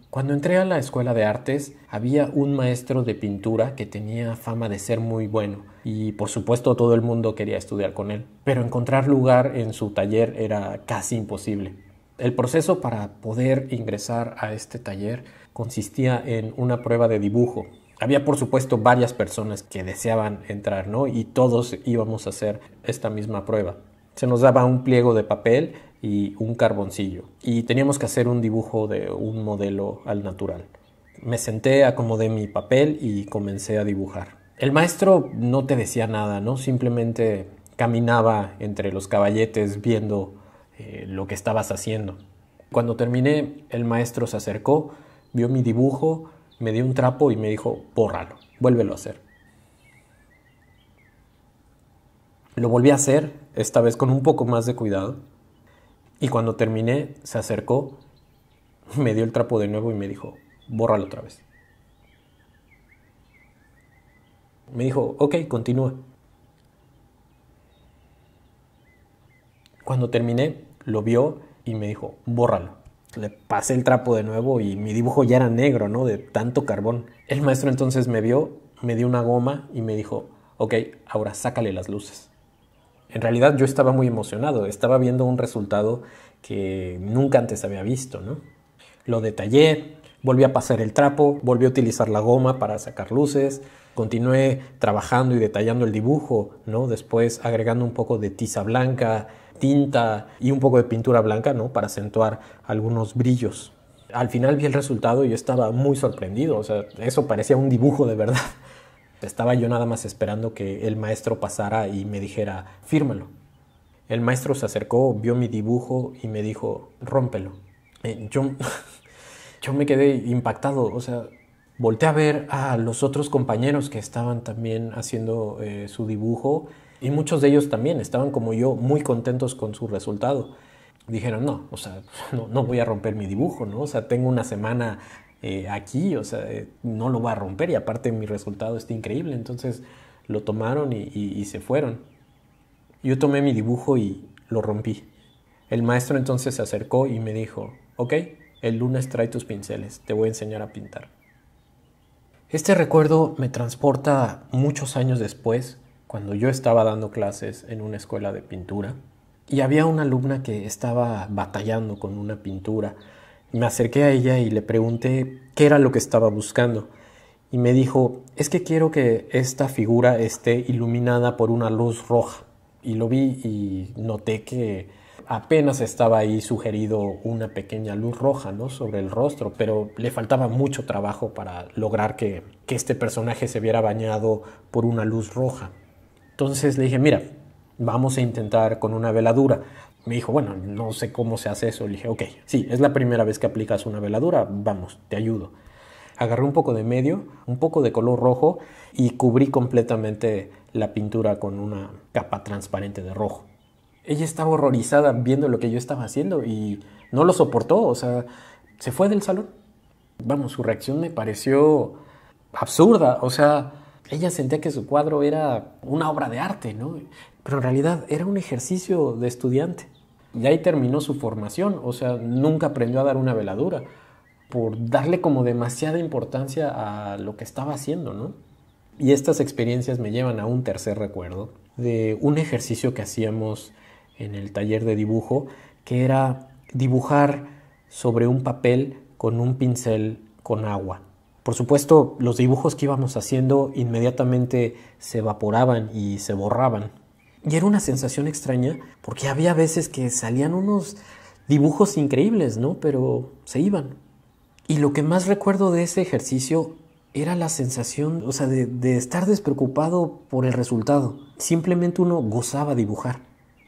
Cuando entré a la escuela de artes, había un maestro de pintura que tenía fama de ser muy bueno y por supuesto todo el mundo quería estudiar con él, pero encontrar lugar en su taller era casi imposible. El proceso para poder ingresar a este taller consistía en una prueba de dibujo. Había por supuesto varias personas que deseaban entrar, ¿no? Y todos íbamos a hacer esta misma prueba. Se nos daba un pliego de papel y un carboncillo y teníamos que hacer un dibujo de un modelo al natural. Me senté, acomodé mi papel y comencé a dibujar. El maestro no te decía nada, ¿no? Simplemente caminaba entre los caballetes viendo lo que estabas haciendo. Cuando terminé, el maestro se acercó, vio mi dibujo, me dio un trapo y me dijo, bórralo, vuélvelo a hacer. Lo volví a hacer, esta vez con un poco más de cuidado, y cuando terminé, se acercó, me dio el trapo de nuevo y me dijo, bórralo otra vez. Me dijo, ok, continúa. Cuando terminé, lo vio y me dijo, bórralo. Le pasé el trapo de nuevo y mi dibujo ya era negro, ¿no? De tanto carbón. El maestro entonces me vio, me dio una goma y me dijo, ok, ahora sácale las luces. En realidad yo estaba muy emocionado, estaba viendo un resultado que nunca antes había visto, ¿no? Lo detallé, volví a pasar el trapo, volví a utilizar la goma para sacar luces, continué trabajando y detallando el dibujo, ¿no? Después agregando un poco de tiza blanca, tinta y un poco de pintura blanca, ¿no? Para acentuar algunos brillos. Al final vi el resultado y yo estaba muy sorprendido, o sea, eso parecía un dibujo de verdad. Estaba yo nada más esperando que el maestro pasara y me dijera, fírmalo. El maestro se acercó, vio mi dibujo y me dijo, rómpelo. Yo me quedé impactado, o sea, volteé a ver a los otros compañeros que estaban también haciendo su dibujo y muchos de ellos también estaban como yo muy contentos con su resultado. Dijeron, no, o sea, no voy a romper mi dibujo, ¿no? O sea, tengo una semana aquí, o sea, no lo voy a romper y aparte mi resultado está increíble. Entonces lo tomaron y se fueron. Yo tomé mi dibujo y lo rompí. El maestro entonces se acercó y me dijo, ok, el lunes trae tus pinceles, te voy a enseñar a pintar. Este recuerdo me transporta muchos años después, cuando yo estaba dando clases en una escuela de pintura y había una alumna que estaba batallando con una pintura. Me acerqué a ella y le pregunté qué era lo que estaba buscando. Y me dijo, es que quiero que esta figura esté iluminada por una luz roja. Y lo vi y noté que apenas estaba ahí sugerido una pequeña luz roja, ¿no? Sobre el rostro, pero le faltaba mucho trabajo para lograr que este personaje se viera bañado por una luz roja. Entonces le dije, mira, vamos a intentar con una veladura. Me dijo, bueno, no sé cómo se hace eso. Le dije, ok, sí, es la primera vez que aplicas una veladura, vamos, te ayudo. Agarré un poco de medio, un poco de color rojo y cubrí completamente la pintura con una capa transparente de rojo. Ella estaba horrorizada viendo lo que yo estaba haciendo y no lo soportó, o sea, se fue del salón. Vamos, su reacción me pareció absurda, o sea, ella sentía que su cuadro era una obra de arte, ¿no? Pero en realidad era un ejercicio de estudiante. Y ahí terminó su formación, o sea, nunca aprendió a dar una veladura por darle como demasiada importancia a lo que estaba haciendo, ¿no? Y estas experiencias me llevan a un tercer recuerdo de un ejercicio que hacíamos en el taller de dibujo, que era dibujar sobre un papel con un pincel con agua. Por supuesto, los dibujos que íbamos haciendo inmediatamente se evaporaban y se borraban. Y era una sensación extraña porque había veces que salían unos dibujos increíbles, ¿no? Pero se iban. Y lo que más recuerdo de ese ejercicio era la sensación, o sea, de estar despreocupado por el resultado. Simplemente uno gozaba dibujar.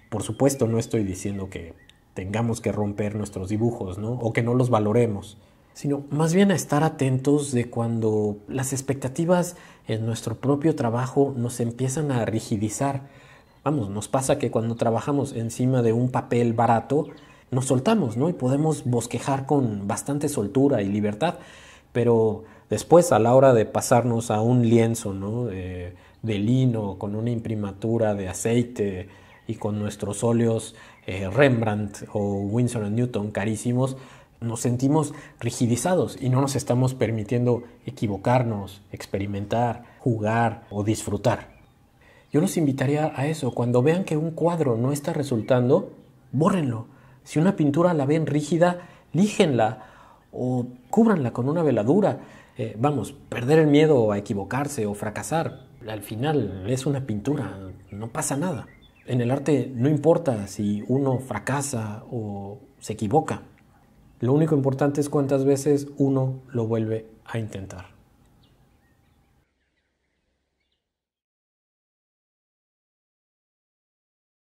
Por supuesto, no estoy diciendo que tengamos que romper nuestros dibujos, ¿no? O que no los valoremos, sino más bien a estar atentos de cuando las expectativas en nuestro propio trabajo nos empiezan a rigidizar. Vamos, nos pasa que cuando trabajamos encima de un papel barato, nos soltamos, ¿no? Y podemos bosquejar con bastante soltura y libertad, pero después a la hora de pasarnos a un lienzo, ¿no? de lino, con una imprimatura de aceite y con nuestros óleos Rembrandt o Winsor & Newton carísimos, nos sentimos rigidizados y no nos estamos permitiendo equivocarnos, experimentar, jugar o disfrutar. Yo los invitaría a eso. Cuando vean que un cuadro no está resultando, bórrenlo. Si una pintura la ven rígida, líjenla o cúbranla con una veladura. Perder el miedo a equivocarse o fracasar. Al final es una pintura, no pasa nada. En el arte no importa si uno fracasa o se equivoca. Lo único importante es cuántas veces uno lo vuelve a intentar.